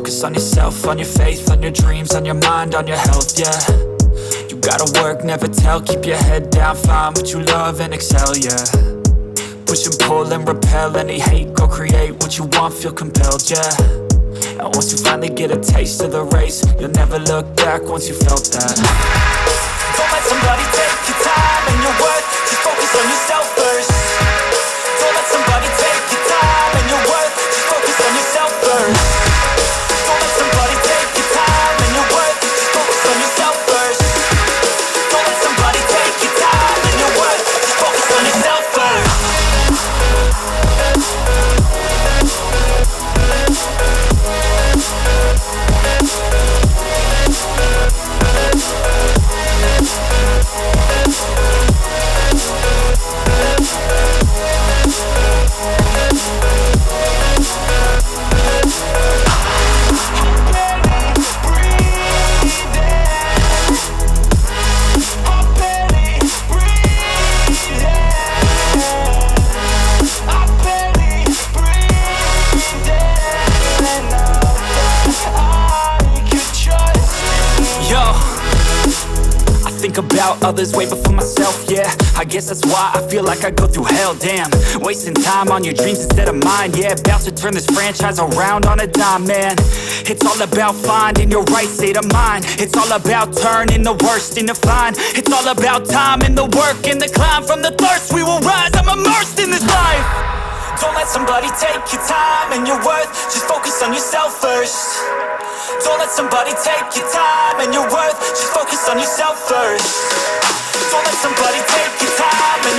focus on yourself, on your faith, on your dreams, on your mind, on your health, yeah. You gotta work, never tell, keep your head down, find what you love and excel, yeah. Push and pull and repel any hate, go create what you want, feel compelled, yeah. And once you finally get a taste of the race, you'll never look back once you felt that. Don't let somebody take your time and your worth, just focus on yourself first. Don't let somebody take your time and your worth, just focus on yourself first. Don't let somebody take your time and your worth, just focus on yourself first. Don't let somebody take your time and your worth, just focus on yourself first. Think about others way before myself, yeah. I guess that's why I feel like I go through hell, damn. Wasting time on your dreams instead of mine, yeah. About to turn this franchise around on a dime, man. It's all about finding your right state of mind. It's all about turning the worst into fine. It's all about time and the work and the climb. From the thirst we will rise, I'm immersed in this life. Don't let somebody take your time and your worth, just focus on yourself first. Don't let somebody take your time and your worth, just focus on yourself first. Don't let somebody take your time and